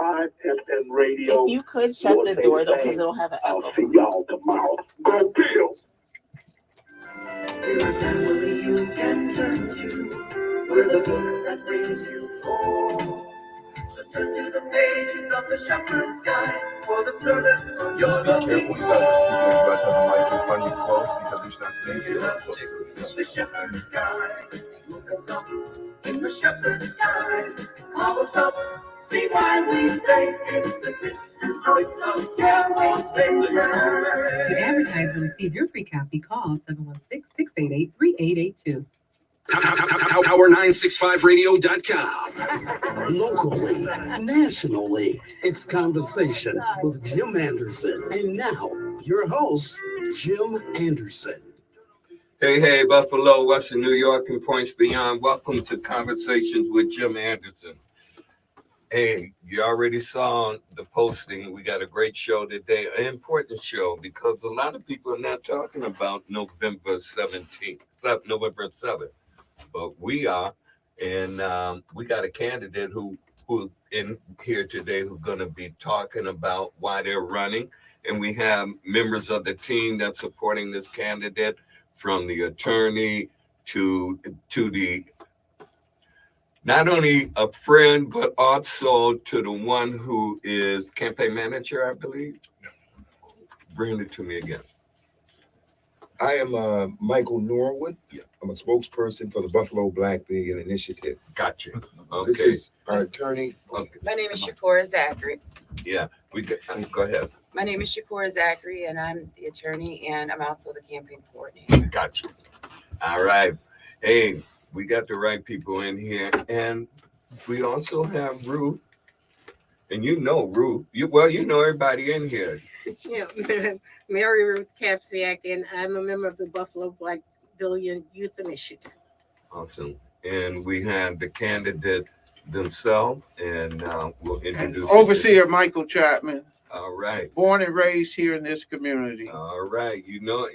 105 FM radio. If you could shut the door though, because it'll have an I'll echo. see y'all tomorrow. Go Bill. We're a family you can turn to. We're the book that brings you home. So turn to the pages of the Shepherd's Guide for the service of your loving home. You guys have a mic in front of you close because it's not the Shepherd's Guide. Look us up in the Shepherd's Guide. Call us up, see why we say it's the Christian voice of Carol Baker. To advertise and receive your free copy, call 716-688-3882. Power965radio.com. Locally, nationally, it's Conversation with Jim Anderson. And now, your host, Jim Anderson. Hey, Buffalo, Western New York, and points beyond. Welcome to Conversations with Jim Anderson. Hey, you already saw the posting. We got a great show today, an important show, because a lot of people are not talking about November 17th, November 7th. But we are, and we got a candidate who in here today who's going to be talking about why they're running. And we have members of the team that's supporting this candidate, from the attorney to the not only a friend, but also to the one who is campaign manager, I believe. Bring it to me again. I am Michael Norwood. Yeah. I'm a spokesperson for the Buffalo Black Vegan Initiative. Gotcha. Okay. This is our attorney. Okay. My name is Shaqurah Zachery. Yeah, go ahead. My name is Shaqurah Zachery, and I'm the attorney, and I'm also the campaign coordinator. Gotcha. All right. Hey, we got the right people in here, and we also have Ruth. And you know Ruth. You know everybody in here. Yeah, Mary Ruth Kapsiak, and I'm a member of the Buffalo Black Billion Youth Initiative. Awesome. And we have the candidate themselves, and we'll introduce Overseer Michael Chapman. All right. Born and raised here in this community. All right. You know,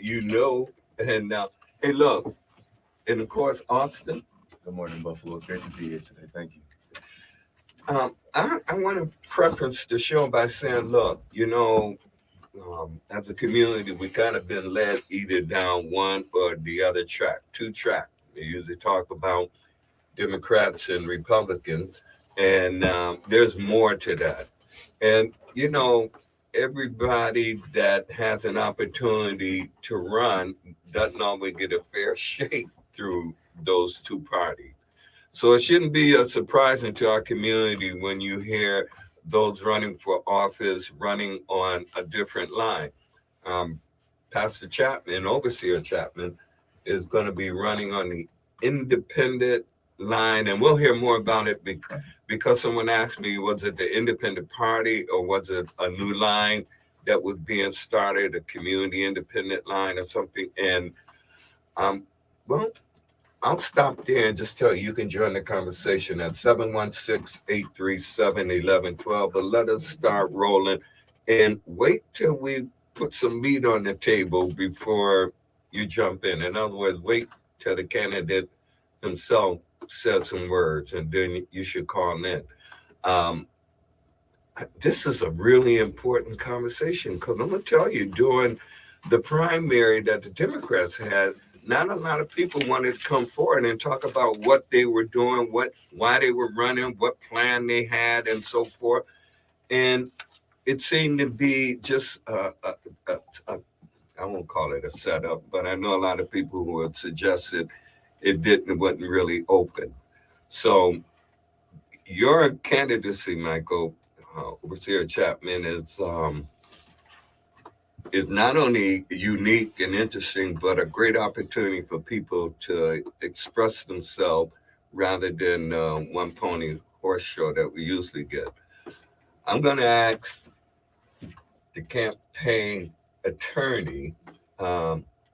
and hey, look, and of course, Austin. Good morning, Buffalo. It's great to be here today. Thank you. I want to preference the show by saying, look, as a community, we kind of been led either down one or the other track, two track. We usually talk about Democrats and Republicans, and there's more to that. And, everybody that has an opportunity to run doesn't always get a fair shake through those two parties. So it shouldn't be surprising to our community when you hear those running for office running on a different line. Pastor Chapman, Overseer Chapman, is going to be running on the independent line, and we'll hear more about it because someone asked me, was it the independent party or was it a new line that was being started, a community independent line or something? And I'll stop there and just tell you can join the conversation at 716-837-1112. But let us start rolling and wait till we put some meat on the table before you jump in. In other words, wait till the candidate himself said some words, and then you should call in. This is a really important conversation because I'm going to tell you, during the primary that the Democrats had, not a lot of people wanted to come forward and talk about what they were doing, why they were running, what plan they had, and so forth. And it seemed to be just I won't call it a setup, but I know a lot of people who had suggested it wasn't really open. So your candidacy, Michael, Overseer Chapman, is not only unique and interesting, but a great opportunity for people to express themselves rather than one pony horse show that we usually get. I'm going to ask the campaign attorney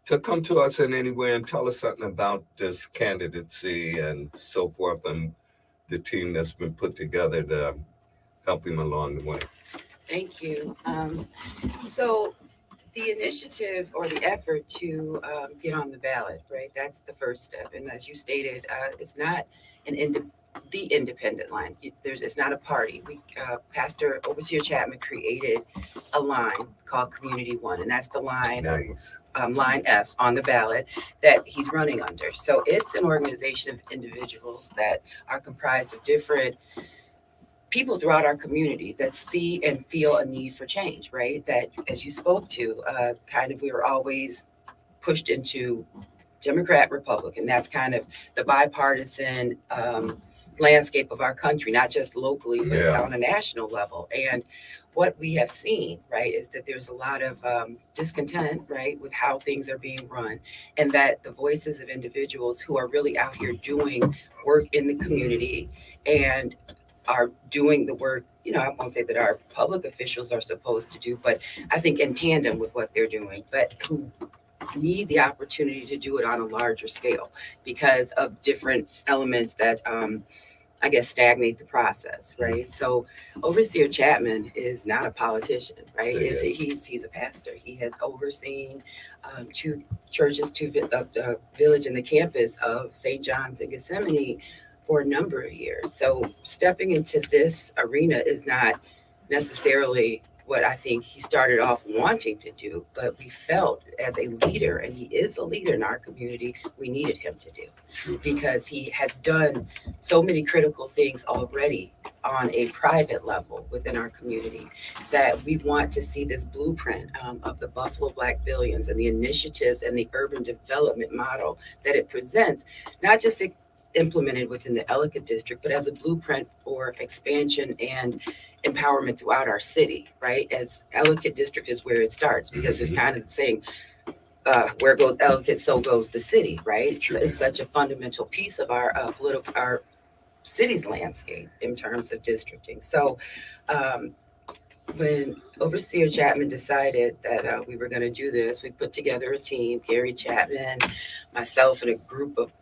to come to us in any way and tell us something about this candidacy and so forth, and the team that's been put together to help him along the way. Thank you. So the initiative or the effort to get on the ballot, right? That's the first step. And as you stated, it's not an the independent line. It's not a party. Pastor Overseer Chapman created a line called Community One, and that's the line, Nice. line F on the ballot that he's running under. So it's an organization of individuals that are comprised of different people throughout our community that see and feel a need for change, right? That, as you spoke to, we were always pushed into Democrat, Republican. That's kind of the bipartisan landscape of our country, not just locally, but on a national level. And what we have seen, right, is that there's a lot of discontent, right, with how things are being run, and that the voices of individuals who are really out here doing work in the community and are doing the work, I won't say that our public officials are supposed to do, but I think in tandem with what they're doing, but who need the opportunity to do it on a larger scale because of different elements that stagnate the process, right? So Overseer Chapman is not a politician, right? He's a pastor. He has overseen 2 churches, 2 village and the campus of St. John's in Gethsemane for a number of years. So stepping into this arena is not necessarily what I think he started off wanting to do, but we felt as a leader, and he is a leader in our community, we needed him to do, because he has done so many critical things already on a private level within our community that we want to see this blueprint of the Buffalo Black Billions and the initiatives and the urban development model that it presents, not just implemented within the Ellicott district, but as a blueprint for expansion and empowerment throughout our city, right? As Ellicott district is where it starts, because there's kind of saying, where goes Ellicott, so goes the city, right? So it's such a fundamental piece of our our city's landscape in terms of districting. So when Overseer Chapman decided that we were going to do this, we put together a team, Gary Chapman, myself, and a group of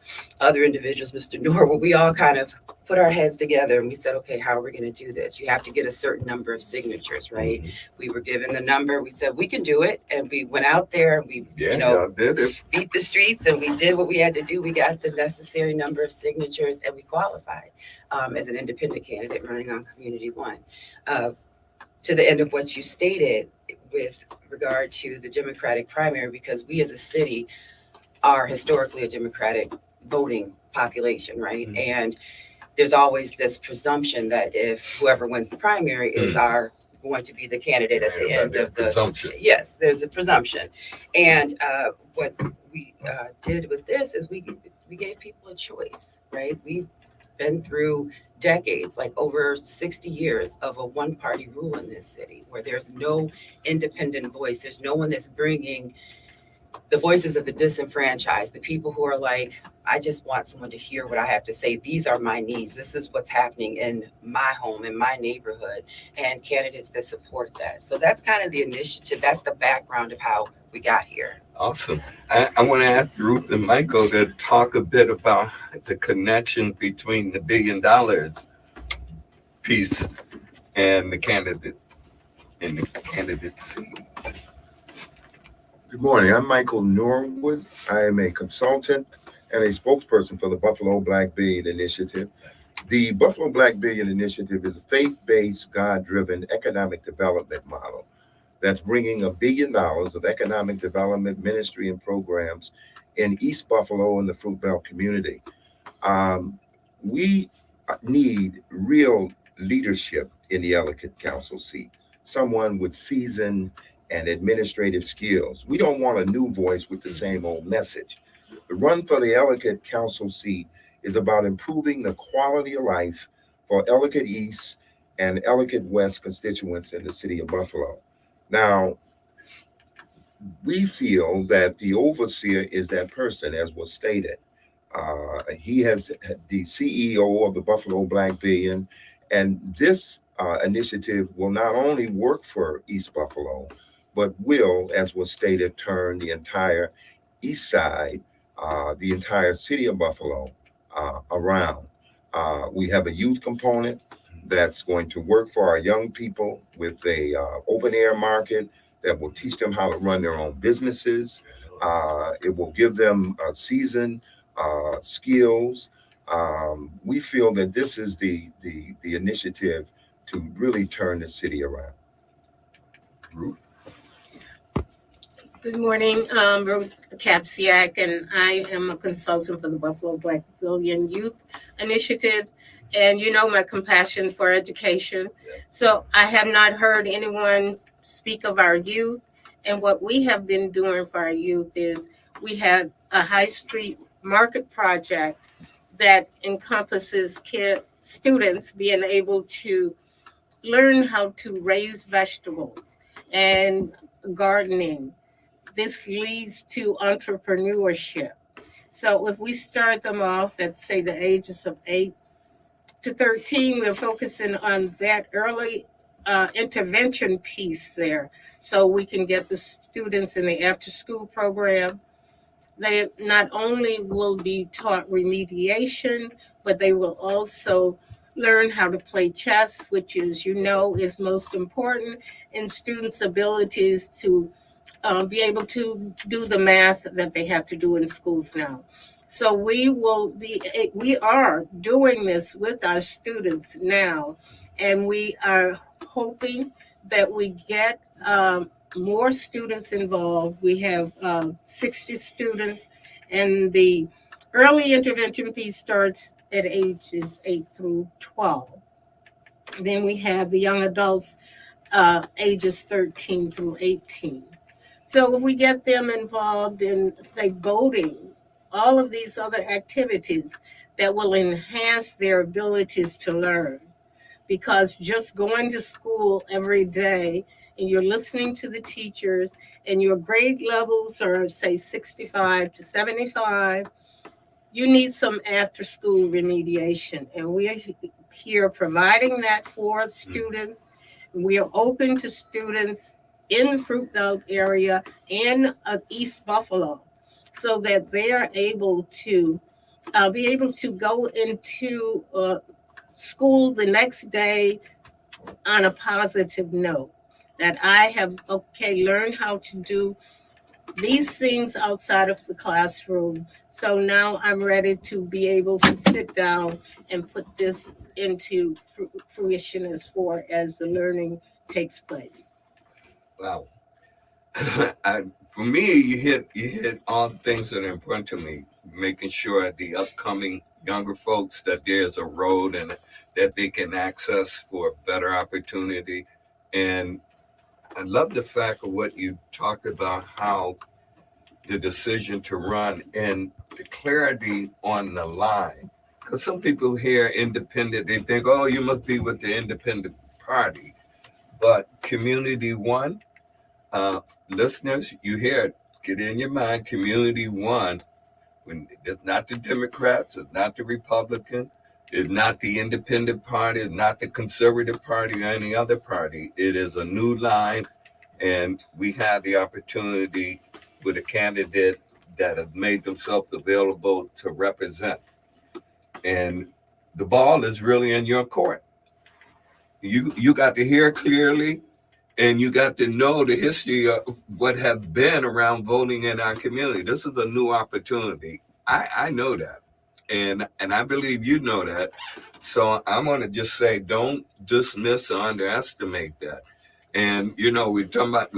other individuals, Mr. Norwood. We all kind of put our heads together and we said, okay, how are we going to do this? You have to get a certain number of signatures, right? We were given the number. We said, we can do it. And we went out there and we, did it. beat the streets, and we did what we had to do. We got the necessary number of signatures and we qualified as an independent candidate running on Community One. To the end of what you stated with regard to the Democratic primary, because we as a city are historically a Democratic voting population, right? And there's always this presumption that if whoever wins the primary is going to be the candidate at the end of the presumption. Yes, there's a presumption. And what we did with this is we gave people a choice, right? We've been through decades, like over 60 years of a one-party rule in this city, where there's no independent voice. There's no one that's bringing the voices of the disenfranchised, the people who are like, I just want someone to hear what I have to say. These are my needs. This is what's happening in my home, in my neighborhood, and candidates that support that. So that's kind of the initiative. That's the background of how we got here. Awesome. I want to ask Ruth and Michael to talk a bit about the connection between the $1 billion piece and the candidate and the candidacy. Good morning. I'm Michael Norwood. I am a consultant and a spokesperson for the Buffalo Black Billion Initiative. The Buffalo Black Billion Initiative is a faith-based, God-driven economic development model that's bringing $1 billion of economic development, ministry, and programs in East Buffalo and the Fruit Belt community. We need real leadership in the Ellicott Council seat, someone with seasoned and administrative skills. We don't want a new voice with the same old message. The run for the Ellicott Council seat is about improving the quality of life for Ellicott East and Ellicott West constituents in the city of Buffalo. Now, we feel that the overseer is that person, as was stated. He has the CEO of the Buffalo Black Billion, and this initiative will not only work for East Buffalo, but will, as was stated, turn the entire east side, the entire city of Buffalo around. We have a youth component that's going to work for our young people with a open air market that will teach them how to run their own businesses. It will give them seasoned skills We feel that this is the initiative to really turn the city around. Ruth? Good morning, Ruth Kapsiak, and I am a consultant for the Buffalo Black Billion Youth Initiative. And you know my compassion for education. So I have not heard anyone speak of our youth. And what we have been doing for our youth is we have a high street market project that encompasses students being able to learn how to raise vegetables and gardening. This leads to entrepreneurship. So if we start them off at, say, the ages of 8 to 13, we're focusing on that early intervention piece there. So we can get the students in the after school program. They not only will be taught remediation, but they will also learn how to play chess, which is, is most important in students' abilities to be able to do the math that they have to do in schools now. So we are doing this with our students now, and we are hoping that we get more students involved. We have 60 students, and the early intervention piece starts at ages 8 through 12. Then we have the young adults ages 13 through 18. So if we get them involved in, say, boating, all of these other activities that will enhance their abilities to learn. Because just going to school every day and you're listening to the teachers and your grade levels are, say, 65 to 75, you need some after-school remediation. And we're here providing that for students. We are open to students in the Fruit Belt area and East Buffalo, so that they are able to go into school the next day on a positive note. That I have learned how to do these things outside of the classroom. So now I'm ready to be able to sit down and put this into fruition as the learning takes place. Wow. For me, you hit all the things that are in front of me, making sure the upcoming younger folks that there's a road and that they can access for a better opportunity. And I love the fact of what you talked about, how the decision to run and the clarity on the line. Because some people hear independent, they think, oh, you must be with the independent party. But Community One, listeners, you hear it, get in your mind, Community One, when it's not the Democrats, it's not the Republican, it's not the independent party, it's not the conservative party or any other party. It is a new line, and we have the opportunity with a candidate that have made themselves available to represent. And the ball is really in your court. You got to hear clearly, and you got to know the history of what has been around voting in our community. This is a new opportunity. I know that. And I believe you know that. So I'm going to just say, don't dismiss or underestimate that. And, we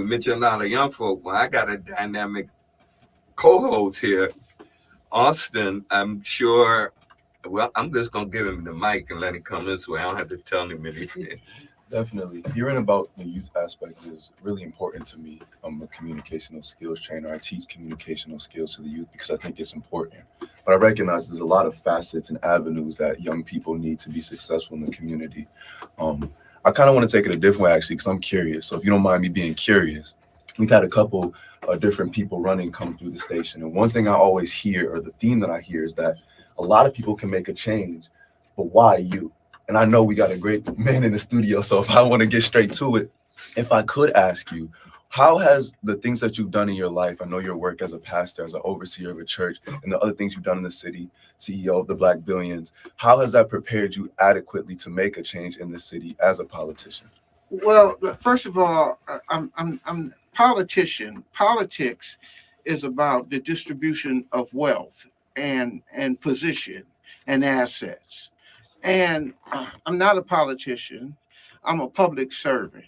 mentioned a lot of young folk. Well, I got a dynamic co-host here. Austin, I'm sure, well, I'm just going to give him the mic and let him come this way. I don't have to tell him anything. Definitely. Hearing about the youth aspect is really important to me. I'm a communicational skills trainer. I teach communicational skills to the youth because I think it's important. But I recognize there's a lot of facets and avenues that young people need to be successful in the community. I kind of want to take it a different way, actually, because I'm curious. So if you don't mind me being curious, we've had a couple different people running come through the station. And one thing I always hear, or the theme that I hear, is that a lot of people can make a change, but why you? And I know we got a great man in the studio, so if I want to get straight to it, if I could ask you, how has the things that you've done in your life, I know your work as a pastor, as an overseer of a church, and the other things you've done in the city, CEO of the Black Billions, how has that prepared you adequately to make a change in the city as a politician? Well, first of all, I'm politician. Politics is about the distribution of wealth and position. and assets. And I'm not a politician. I'm a public servant.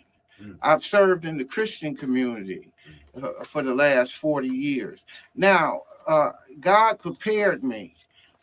I've served in the Christian community for the last 40 years. Now, God prepared me.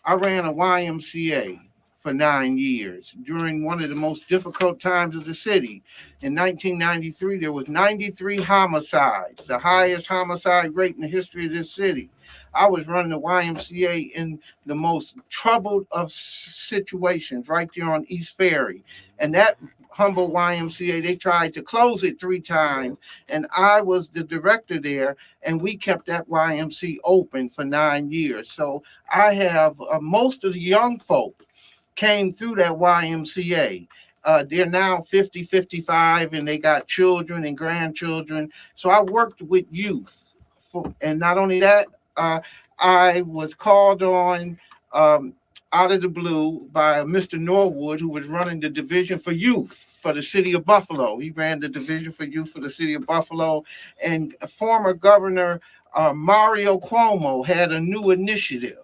I ran a YMCA for 9 years during one of the most difficult times of the city. In 1993, there was 93 homicides, the highest homicide rate in the history of this city. I was running the YMCA in the most troubled of situations right there on East Ferry. And that humble YMCA, they tried to close it 3 times. And I was the director there, and we kept that YMCA open for 9 years. So I have most of the young folk came through that YMCA. They're now 50, 55, and they got children and grandchildren. So I worked with youth. And not only that, I was called on out of the blue by Mr. Norwood, who was running the division for youth for the city of Buffalo. He ran the division for youth for the city of Buffalo. And former Governor Mario Cuomo had a new initiative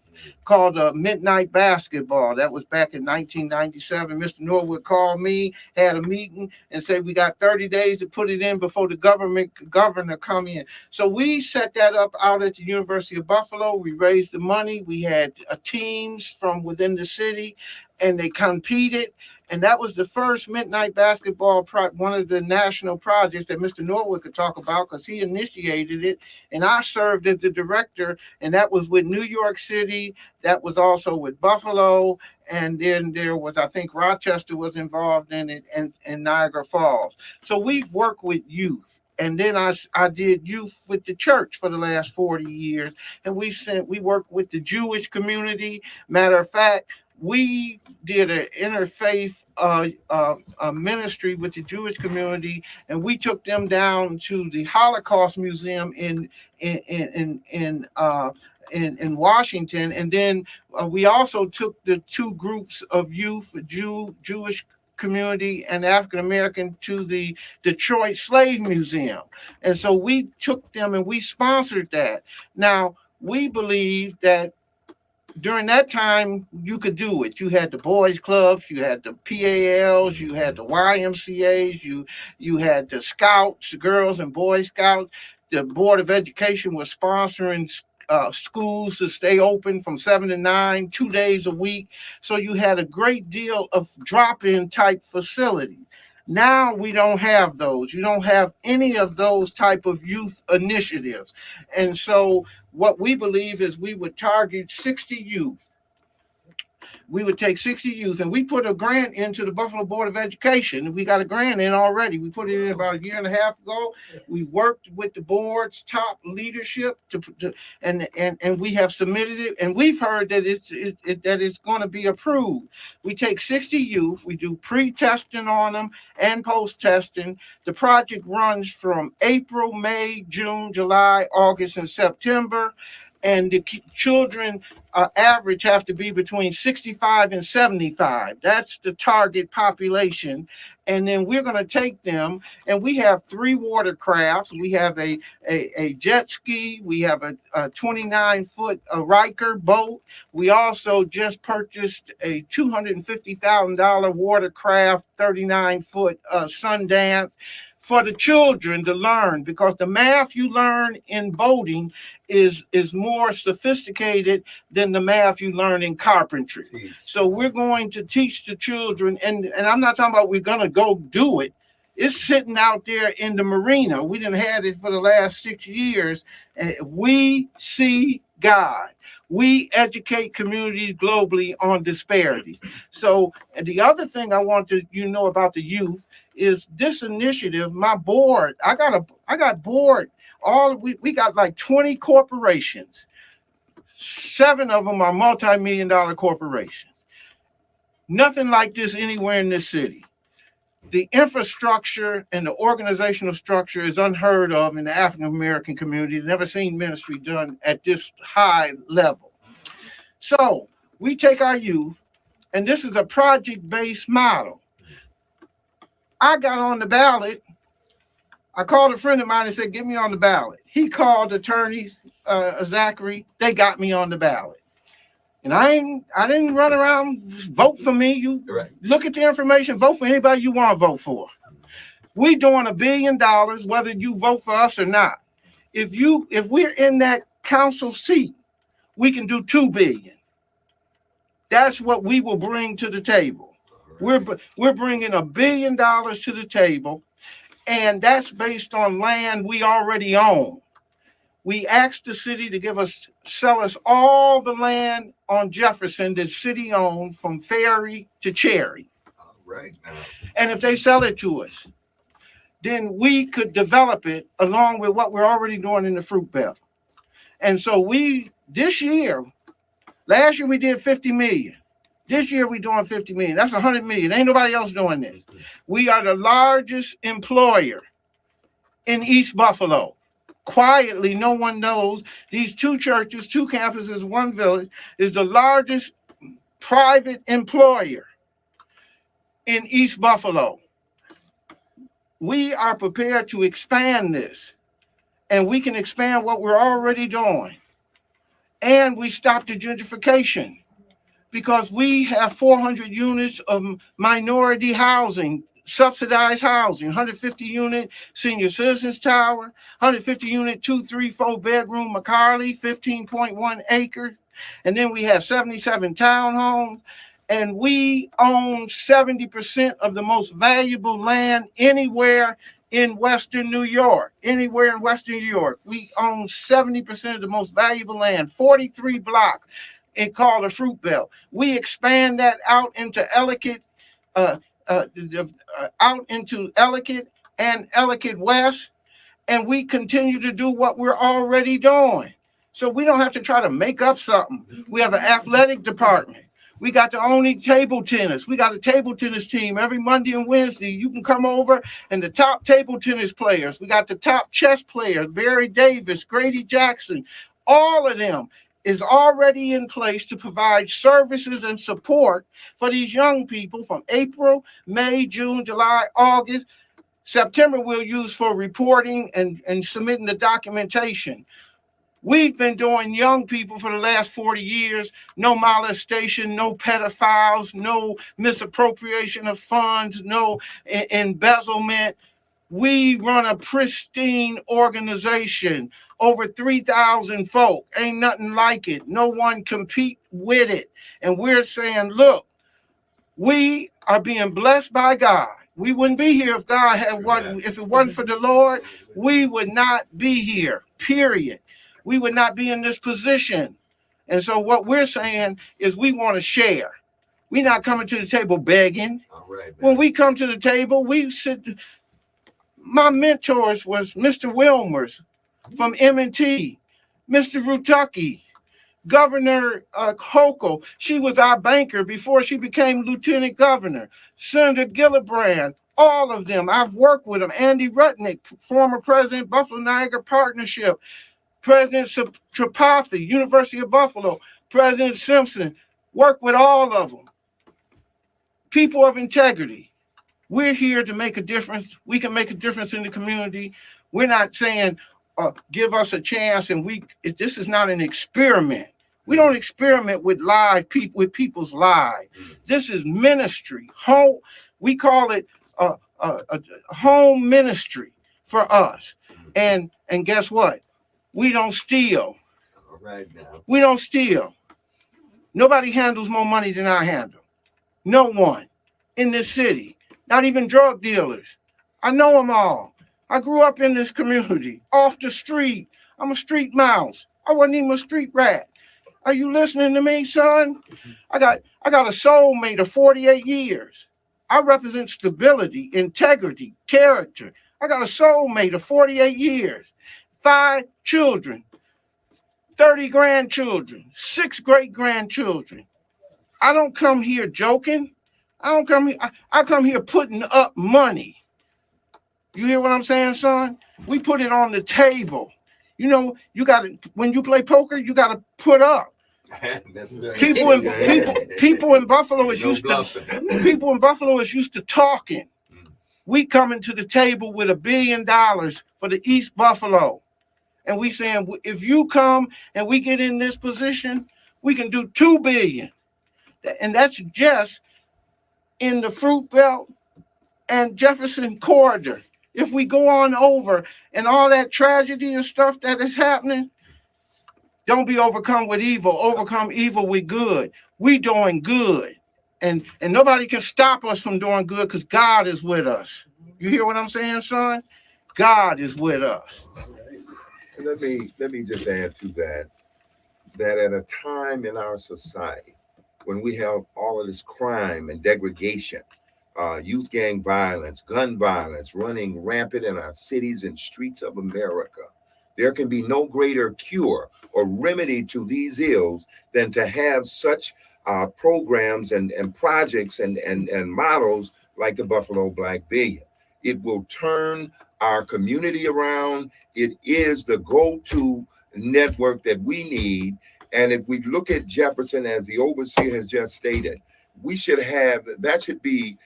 called Midnight Basketball. That was back in 1997. Mr. Norwood called me, had a meeting, and said we got 30 days to put it in before the governor come in. So we set that up out at the University of Buffalo. We raised the money. We had teams from within the city, and they competed. And that was the first midnight basketball, one of the national projects that Mr. Norwood could talk about because he initiated it. And I served as the director, and that was with New York City. That was also with Buffalo. And then there was, I think Rochester was involved in it, and Niagara Falls. So we've worked with youth. And then I did youth with the church for the last 40 years. And we worked with the Jewish community. Matter of fact, we did an interfaith ministry with the Jewish community, and we took them down to the Holocaust Museum in Washington. And then we also took the 2 groups of youth, Jewish community and African American, to the Detroit Slave Museum. And so we took them and we sponsored that. Now, we believe that during that time, you could do it. You had the boys clubs, you had the PALs, you had the YMCAs, you had the Scouts, the Girls and Boy Scouts. The Board of Education was sponsoring schools to stay open from 7 to 9, 2 days a week. So you had a great deal of drop-in type facility. Now we don't have those. You don't have any of those type of youth initiatives. And so what we believe is we would target 60 youth. We would take 60 youth, and we put a grant into the Buffalo Board of Education. We got a grant in already. We put it in about 1.5 years ago. We worked with the board's top leadership and we have submitted it, and we've heard that it's going to be approved. We take 60 youth, we do pre-testing on them and post-testing. The project runs from April, May, June, July, August, and September. And the children average have to be between 65 and 75. That's the target population. And then we're going to take them, and we have 3 watercrafts. We have a jet ski. We have a 29-foot Riker boat. We also just purchased a $250,000 watercraft, 39-foot Sundance, for the children to learn, because the math you learn in boating is more sophisticated than the math you learn in carpentry. Jeez. So we're going to teach the children, and I'm not talking about we're going to go do it. It's sitting out there in the marina. We done had it for the last 6 years. And we see God. We educate communities globally on disparities. So the other thing I want to know about the youth is this initiative. My board, I got board. We got like 20 corporations. 7 of them are multi-million-dollar corporations. Nothing like this anywhere in this city. The infrastructure and the organizational structure is unheard of in the African American community. Never seen ministry done at this high level. So we take our youth, and this is a project-based model. I got on the ballot. I called a friend of mine and said, get me on the ballot. He called attorneys, Zachery. They got me on the ballot. And I didn't run around, vote for me. You look at the information, vote for anybody you want to vote for. We doing $1 billion, whether you vote for us or not. If we're in that council seat, we can do $2 billion. That's what we will bring to the table. We're bringing $1 billion to the table, and that's based on land we already own. We asked the city to sell us all the land on Jefferson that city owned from Ferry to Cherry. Right now. And if they sell it to us, then we could develop it along with what we're already doing in the fruit belt. And so last year we did 50 million. This year we're doing 50 million. That's 100 million. Ain't nobody else doing this. We are the largest employer in East Buffalo. Quietly, no one knows. These 2 churches, 2 campuses, 1 village is the largest private employer in East Buffalo. We are prepared to expand this, and we can expand what we're already doing. And we stopped the gentrification because we have 400 units of minority housing, subsidized housing, 150 unit senior citizens tower, 150 unit 2, 3, 4 bedroom McCarley, 15.1 acres. And then we have 77 townhomes, and we own 70% of the most valuable land anywhere in Western New York. Anywhere in Western New York, we own 70% of the most valuable land, 43 blocks. It's called the Fruit Belt. We expand that out into Ellicott, out into Ellicott and Ellicott West, and we continue to do what we're already doing. So we don't have to try to make up something. We have an athletic department. We got the only table tennis. We got a table tennis team every Monday and Wednesday. You can come over, and the top table tennis players. We got the top chess players, Barry Davis, Grady Jackson, all of them is already in place to provide services and support for these young people from April, May, June, July, August. September we'll use for reporting and submitting the documentation. We've been doing young people for the last 40 years, no molestation, no pedophiles, no misappropriation of funds, no embezzlement. We run a pristine organization, over 3,000 folk, ain't nothing like it. No one compete with it. And we're saying, look, we are being blessed by God. We wouldn't be here if God had one. If it wasn't for the Lord, we would not be here, period. We would not be in this position. And so what we're saying is we want to share. We're not coming to the table begging. All right, when we come to the table, we sit. My mentors was Mr. Wilmers from M&T, Mr. Rutucky, Governor Hochul. She was our banker before she became lieutenant governor. Senator Gillibrand, all of them. I've worked with them. Andy Rutnick, former president, Buffalo Niagara Partnership. President Tripathi, University of Buffalo, President Simpson, work with all of them. People of integrity. We're here to make a difference. We can make a difference in the community. We're not saying, give us a chance, and this is not an experiment. We don't experiment with people's lives. This is ministry. We call it a home ministry for us. And guess what? We don't steal. All right now. We don't steal. Nobody handles more money than I handle. No one in this city, not even drug dealers. I know them all. I grew up in this community, off the street. I'm a street mouse. I wasn't even a street rat. Are you listening to me, son? I got a soulmate of 48 years. I represent stability, integrity, character. I got a soulmate of 48 years. 5 children, 30 grandchildren, 6 great-grandchildren. I don't come here joking. I come here putting up money. You hear what I'm saying, son? We put it on the table. You know, when you play poker, you gotta put up. People in Buffalo is used to talking. We coming to the table with $1 billion for the East Buffalo. And we saying, if you come and we get in this position, We can do 2 billion. And that's just in the Fruit Belt and Jefferson corridor. If we go on over and all that tragedy and stuff that is happening, don't be overcome with evil. Overcome evil with good. We doing good. And nobody can stop us from doing good because God is with us. You hear what I'm saying, son? God is with us. And let me just add to that at a time in our society when we have all of this crime and degradation, youth gang violence, gun violence running rampant in our cities and streets of America, there can be no greater cure or remedy to these ills than to have such programs and projects and models like the Buffalo Black Billion. It will turn our community around. It is the go-to network that we need. And if we look at Jefferson, as the overseer has just stated, we should have, that should be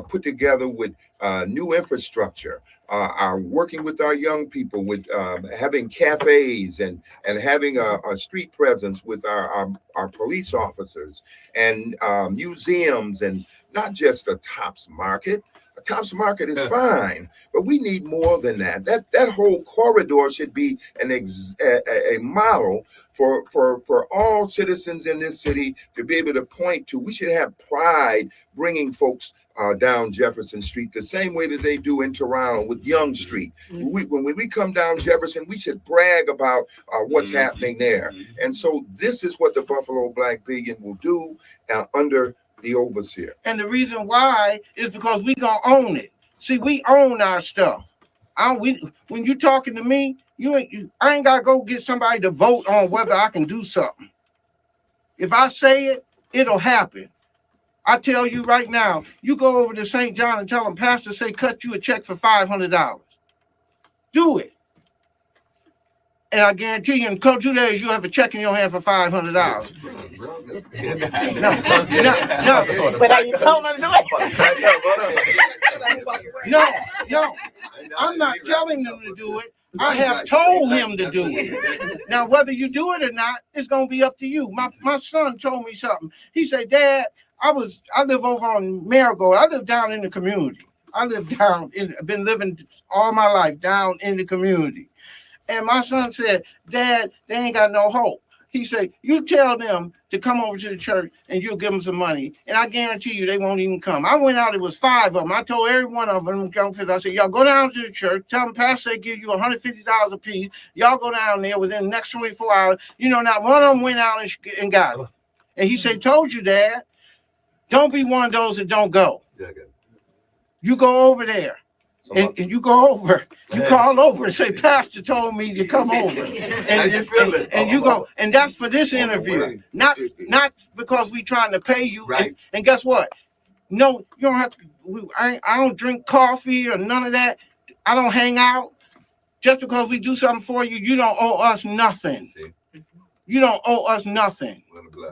put together with new infrastructure, working with our young people, with having cafes and having a street presence with our police officers and museums, and not just a Tops Market. A Tops Market is fine, but we need more than that. That whole corridor should be a model for all citizens in this city to be able to point to. We should have pride bringing folks down Jefferson Street the same way that they do in Toronto with Yonge Street. When we come down Jefferson, we should brag about what's happening there. And so this is what the Buffalo Black Billion will do under the overseer. And the reason why is because we gonna own it. See, we own our stuff. When you talking to me, I ain't gotta go get somebody to vote on whether I can do something. If I say it, it'll happen. I tell you right now, you go over to St. John and tell them, Pastor say cut you a check for $500. Do it. And I guarantee you in 2 days, you'll have a check in your hand for $500. No. But are you telling her to do it? No. I'm not telling them to do it. I have told him to do it. Now, whether you do it or not, it's going to be up to you. My son told me something. He said, Dad, I live over on Marigold. I live down in the community. I've been living all my life down in the community. And my son said, Dad, they ain't got no hope. He said, you tell them to come over to the church and you'll give them some money. And I guarantee you they won't even come. I went out, it was 5 of them. I told every one of them, I said, y'all go down to the church, tell them Pastor they give you $150 a piece. Y'all go down there within the next 24 hours. You know, not one of them went out and got it. And he said, told you, Dad, don't be one of those that don't go. You go over there. And you go over, you call over and say, Pastor told me to come over. And you go, and that's for this interview. Not because we trying to pay you. Right. And guess what? No, you don't have to, I don't drink coffee or none of that. I don't hang out. Just because we do something for you, you don't owe us nothing. You don't owe us nothing.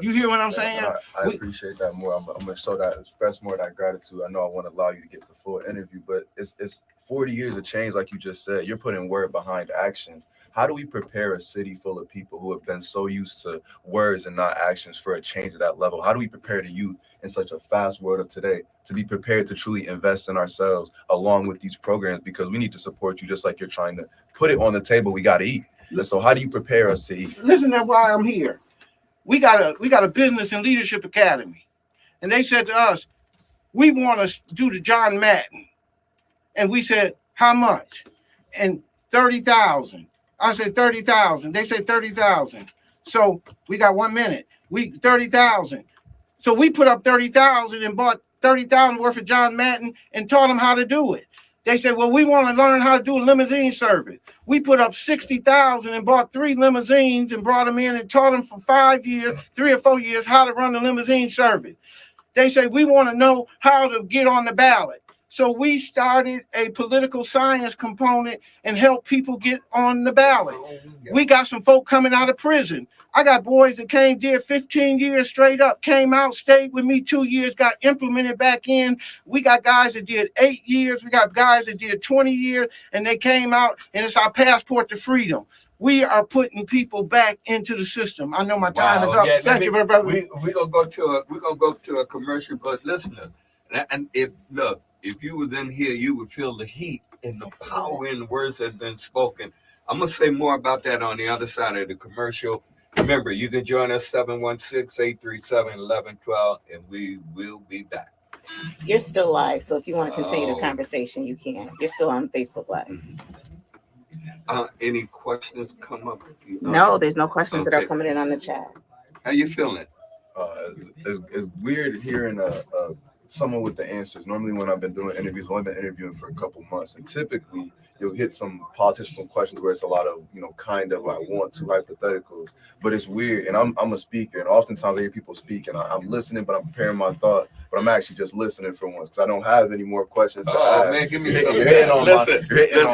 You hear what I'm saying? I appreciate that more. I'm gonna express more of that gratitude. I know I want to allow you to get the full interview, but it's 40 years of change, like you just said. You're putting word behind action. How do we prepare a city full of people who have been so used to words and not actions for a change at that level? How do we prepare the youth in such a fast world of today to be prepared to truly invest in ourselves along with these programs? Because we need to support you just like you're trying to put it on the table. We got to eat. So how do you prepare us to eat? Listen to why I'm here. We got a business and leadership academy. And they said to us, we want to do the John Madden. And we said, how much? And 30,000. I said 30,000. They said 30,000. So we got 1 minute. 30,000. So we put up 30,000 and bought 30,000 worth of John Madden and taught them how to do it. They said, well, we want to learn how to do a limousine service. We put up 60,000 and bought 3 limousines and brought them in and taught them for 5 years, 3 or 4 years, how to run a limousine service. They say, we want to know how to get on the ballot. So we started a political science component and helped people get on the ballot. We got some folk coming out of prison. I got boys that came there 15 years straight up, came out, stayed with me 2 years, got implemented back in. We got guys that did 8 years. We got guys that did 20 years, and they came out, and it's our passport to freedom. we are putting people back into the system. I know my time is up. Yeah, Thank you, my brother. We're gonna go to a commercial, but listener, and if you was in here, you would feel the heat and the power in the words that have been spoken. I'm gonna say more about that on the other side of the commercial. Remember, you can join us 716-837-1112, and we will be back. You're still live, so if you want to continue the conversation, you can. You're still on Facebook Live. Any questions come up? No, there's no questions that are coming in on the chat. How you feeling? It's weird hearing someone with the answers. Normally, when I've been doing interviews, I've only been interviewing for a couple months, and typically you'll hit some political questions where it's a lot of kind of I want to hypotheticals. But it's weird, and I'm a speaker, and oftentimes I hear people speak, and I'm listening, but I'm preparing my thought. But I'm actually just listening for once because I don't have any more questions to ask. Man, give me some. You're hitting on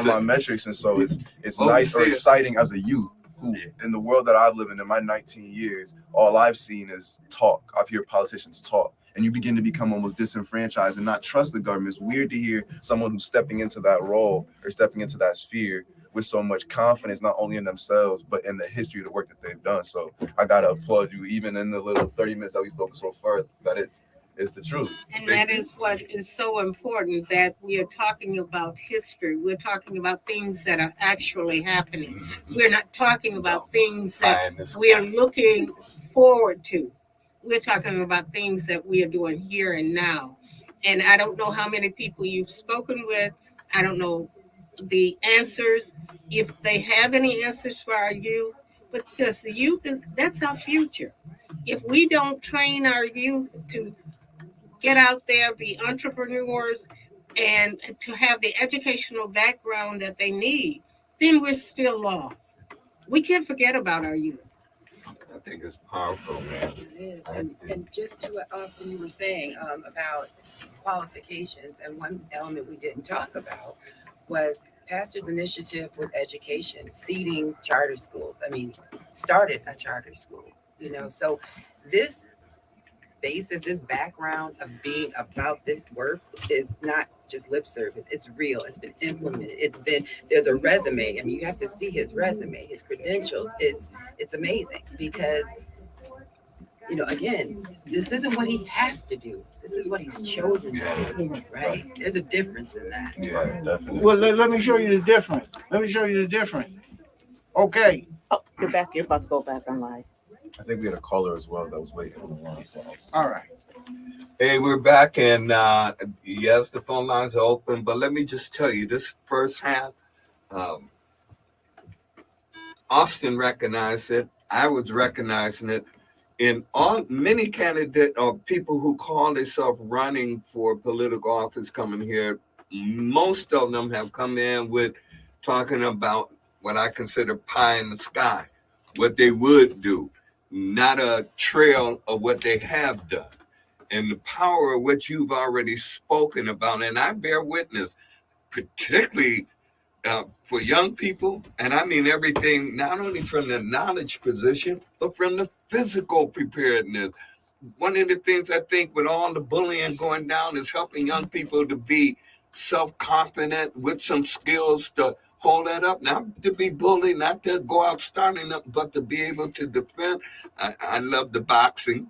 my metrics, and so it's nice or exciting as a youth who, in the world that I've lived in my 19 years, all I've seen is talk. I've heard politicians talk, and you begin to become almost disenfranchised and not trust the government. It's weird to hear someone who's stepping into that role or stepping into that sphere with so much confidence, not only in themselves, but in the history of the work that they've done. So I got to applaud you, even in the little 30 minutes that we spoke so far, that it's the truth. And that is what is so important, that we are talking about history. We're talking about things that are actually happening. We're not talking about things that we are looking forward to. We're talking about things that we are doing here and now. And I don't know how many people you've spoken with. I don't know the answers, if they have any answers for our youth, but because the youth, that's our future. If we don't train our youth to get out there, be entrepreneurs, and to have the educational background that they need, then we're still lost. We can't forget about our youth. I think it's powerful, man. It is. And just to what Austin you were saying about qualifications, and one element we didn't talk about was Pastor's initiative with education, seeding charter schools. I mean, started a charter school, so this basis, this background of being about this work is not just lip service. It's real. It's been implemented. There's a resume. I mean, you have to see his resume, his credentials. It's amazing because, again, this isn't what he has to do. This is what he's chosen to do, right? There's a difference in that. Yeah, definitely. Well, let me show you the difference. Okay. Oh, you're back. You're about to go back on live. I think we had a caller as well that was waiting on the line. All right. Hey, we're back, and yes, the phone lines are open, but let me just tell you, this first half, Austin recognized it. I was recognizing it. In many candidates or people who call themselves running for political office coming here, most of them have come in with talking about what I consider pie in the sky, what they would do, not a trail of what they have done. And the power of what you've already spoken about, and I bear witness, particularly for young people, and I mean everything, not only from the knowledge position, but from the physical preparedness. One of the things I think with all the bullying going down is helping young people to be self-confident with some skills to hold that up, not to be bullied, not to go out starting up, but to be able to defend. I love the boxing,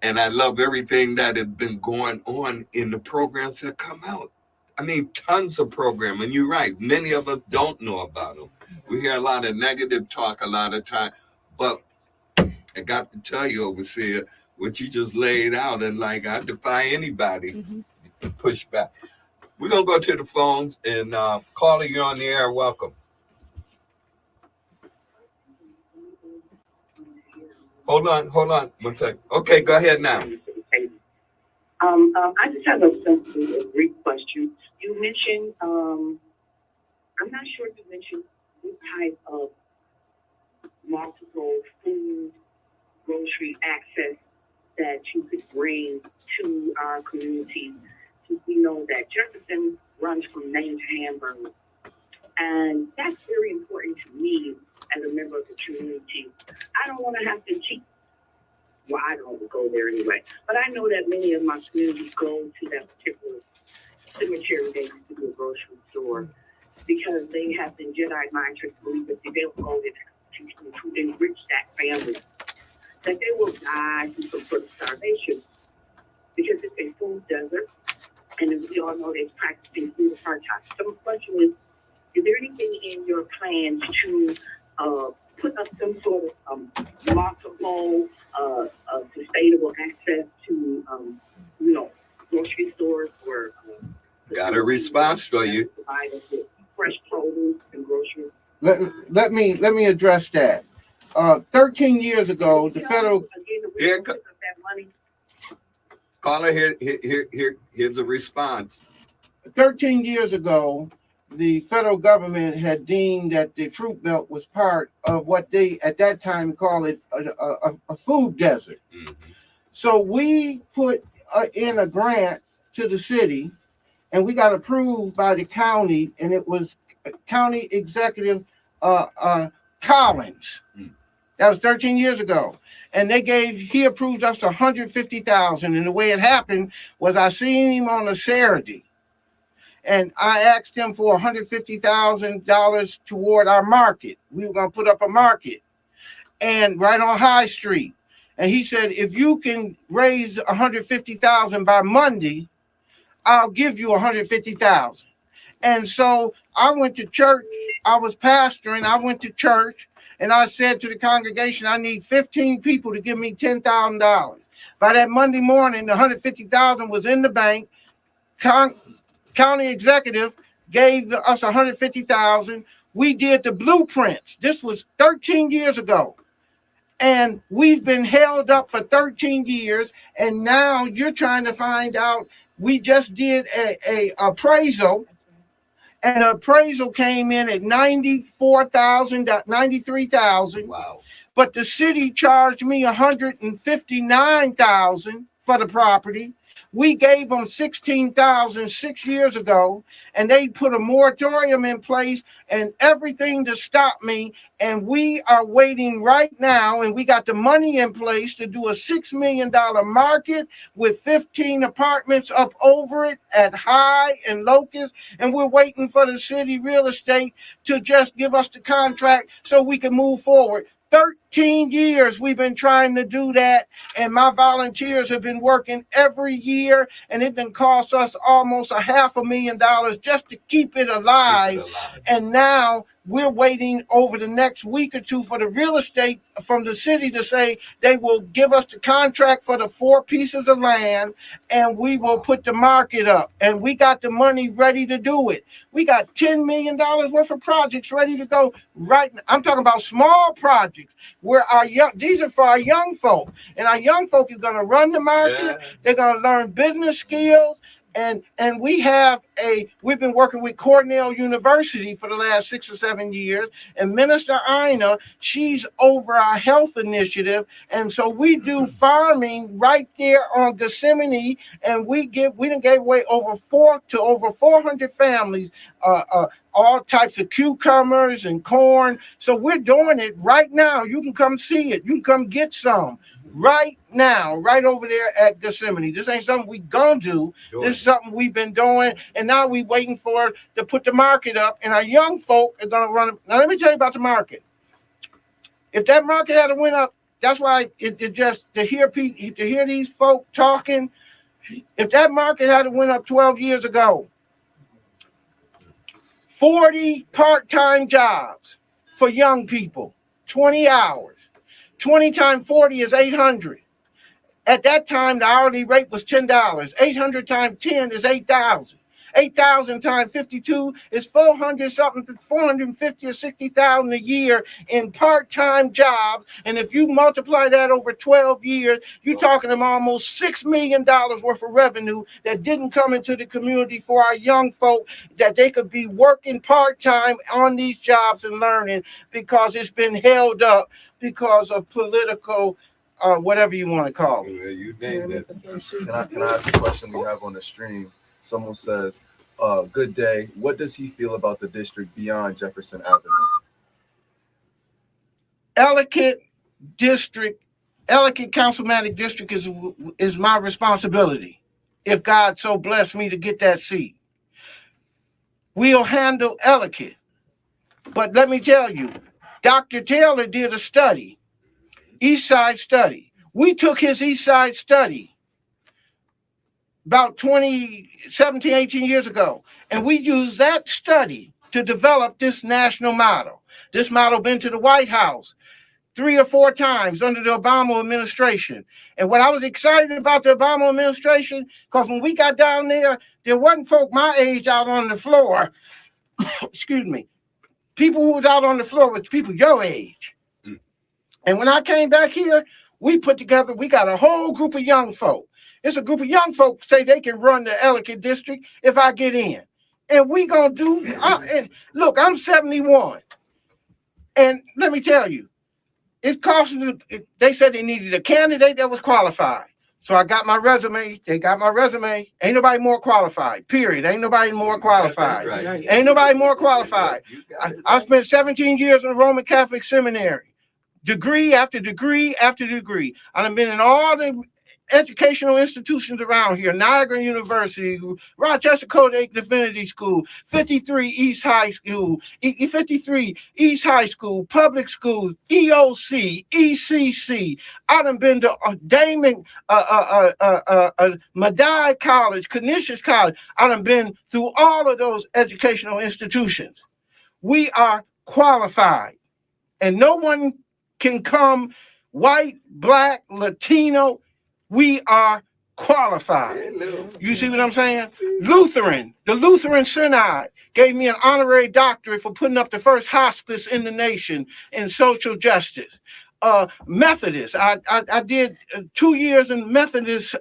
and I love everything that has been going on in the programs that come out. I mean, tons of programs, and you're right, many of us don't know about them. We hear a lot of negative talk a lot of time, but I got to tell you, Overseer, what you just laid out, and I defy anybody to push back. We're going to go to the phones, and caller, you're on the air. Welcome. Hold on 1 second. Okay, go ahead now. I just have a brief question. You mentioned, I'm not sure if you mentioned what type of multiple food, grocery access that you could bring to our community. Since we know that Jefferson runs from Maine to Hamburg. And that's very important to me as a member of the community. I don't want to have to cheat. Well, I don't go there anyway. But I know that many of my communities go to that particular cemetery they used to be a grocery store. because they have been Jedi mind trick believe that they'll go to enrich that family, that they will die through some sort of starvation, because it's a food desert, and as we all know, they're practicing food apartheid. So the question is there anything in your plans to put up some sort of multiple, sustainable access to, grocery stores or Got a response for you. provide us with fresh produce and groceries? Let me address that. 13 years ago, the federal. Here, caller, here's a response. 13 years ago, the federal government had deemed that the fruit belt was part of what they at that time called it a food desert. Mm-hmm. So we put in a grant to the city, and we got approved by the county, and it was County Executive Collins. That was 13 years ago. And he approved us $150,000. And the way it happened was I seen him on a Saturday, and I asked him for $150,000 toward our market. We were going to put up a market, and right on High Street. And he said, if you can raise $150,000 by Monday, I'll give you $150,000. And so I went to church. I was pastoring. I went to church, and I said to the congregation, I need 15 people to give me $10,000. By that Monday morning, the $150,000 was in the bank. County executive gave us $150,000. We did the blueprints. This was 13 years ago. And we've been held up for 13 years. And now you're trying to find out. We just did a appraisal. And the appraisal came in at $94,000, $93,000. Wow. But the city charged me $159,000 for the property. We gave them $16,000 6 years ago, and they put a moratorium in place and everything to stop me. And we are waiting right now, and we got the money in place to do a $6 million market with 15 apartments up over it at High and Locust. And we're waiting for the city real estate to just give us the contract so we can move forward. 13 years we've been trying to do that, and my volunteers have been working every year, and it done cost us almost $500,000 just to keep it alive. And now we're waiting over the next week or two for the real estate from the city to say they will give us the contract for the 4 pieces of land, and we will put the market up. And we got the money ready to do it. We got $10 million worth of projects ready to go right now. I'm talking about small projects where these are for our young folk. And our young folk is going to run the market. Yeah. They're going to learn business skills. And we've been working with Cornell University for the last 6 or 7 years, and Minister Ina, she's over our health initiative. And so we do farming right there on Gethsemane, and we done gave away over 400 families, all types of cucumbers and corn. So we're doing it right now. You can come see it. You can come get some. Right now, right over there at Gethsemane. This ain't something we gonna do. This is something we've been doing, and now we waiting for to put the market up, and our young folk are gonna run. Now let me tell you about the market. If that market had went up, that's why it just to hear these folk talking. If that market had went up 12 years ago, 40 part-time jobs for young people, 20 hours. 20 times 40 is 800. At that time, the hourly rate was $10. 800 times 10 is 8,000. 8,000 times 52 is 400 something, 450 or 60,000 a year in part-time jobs. And if you multiply that over 12 years, you're talking about almost $6 million worth of revenue that didn't come into the community for our young folk, that they could be working part-time on these jobs and learning, because it's been held up because of political, whatever you want to call it. You named it. Can I ask a question we have on the stream? Someone says, good day. What does he feel about the district beyond Jefferson Avenue? Ellicott Councilmanic District is my responsibility, if God so blessed me to get that seat. we'll handle Ellicott. But let me tell you, Dr. Taylor did a study, East Side study. We took his East Side study about 17, 18 years ago, and we used that study to develop this national model. This model been to the White House 3 or 4 times under the Obama administration. And what I was excited about the Obama administration, because when we got down there wasn't folk my age out on the floor. Excuse me. People who was out on the floor was people your age. And when I came back here, we got a whole group of young folk. It's a group of young folk say they can run the Ellicott district if I get in. And we gonna do, look, I'm 71. And let me tell you, it's costing, they said they needed a candidate that was qualified. So I got my resume. They got my resume. Ain't nobody more qualified, period. Ain't nobody more qualified. Right. Ain't nobody more qualified. I spent 17 years in a Roman Catholic seminary. Degree after degree after degree. I've been in all the educational institutions around here, Niagara University, Rochester Kodak Divinity School, 53 East High School, 53 East High School, public schools, EOC, ECC. I done been to Damon, Madai College, Canisius College. I done been through all of those educational institutions. We are qualified, and no one can come, white, black, Latino. We are qualified. You see what I'm saying? Lutheran, the Lutheran Synod gave me an honorary doctorate for putting up the first hospice in the nation in social justice. Methodist, I did 2 years in Methodist,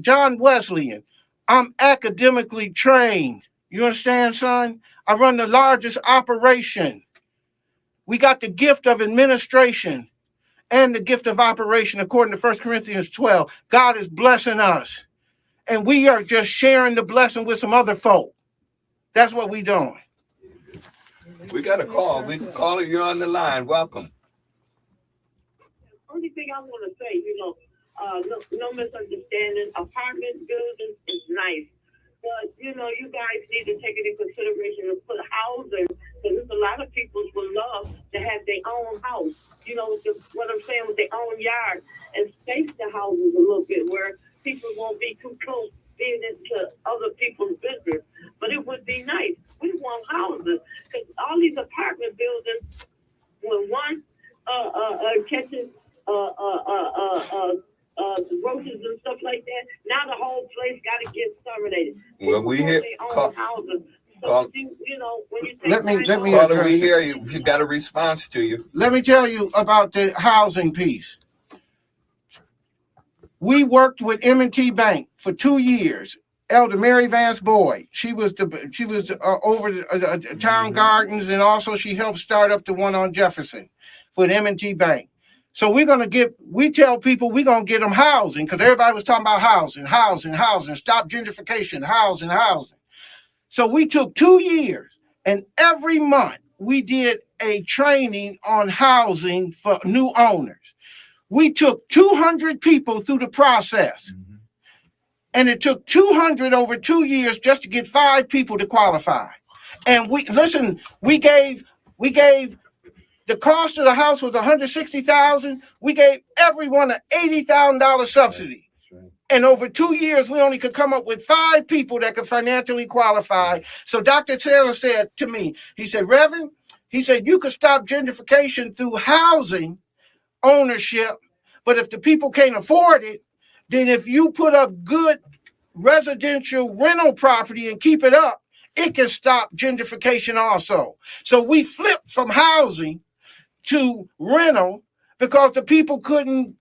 John Wesleyan. I'm academically trained. You understand, son? I run the largest operation. We got the gift of administration and the gift of operation, according to 1 Corinthians 12. God is blessing us, and we are just sharing the blessing with some other folk. That's what we doing. We got a call. We can call it. You're on the line. Welcome. Only thing I want to say, no misunderstanding. Apartment buildings is nice, but you guys need to take it in consideration and put housing, because there's a lot of people would love to have their own house. What I'm saying, with their own yard, and space the houses a little bit where people won't be too close being into other people's business. But it would be nice. We want houses, because all these apartment buildings, when one catches roaches and stuff like that, now the whole place got to get exterminated. Well, we hear. Let me Caller, we hear you. We got a response to you. Let me tell you about the housing piece. We worked with M&T Bank for 2 years. Elder Mary Vance Boyd. She was over the town gardens, and also she helped start up the one on Jefferson for the M&T Bank. So we tell people we're gonna get them housing, because everybody was talking about housing, stop gentrification, housing. So we took 2 years, and every month we did a training on housing for new owners. We took 200 people through the process. And it took 200 over 2 years just to get 5 people to qualify. And we gave the cost of the house was $160,000. We gave everyone an $80,000 subsidy. And over 2 years, we only could come up with 5 people that could financially qualify. So Dr. Taylor said to me, he said, Reverend, he said, you could stop gentrification through housing ownership, but if the people can't afford it, then if you put up good residential rental property and keep it up, it can stop gentrification also. So we flipped from housing to rental because the people couldn't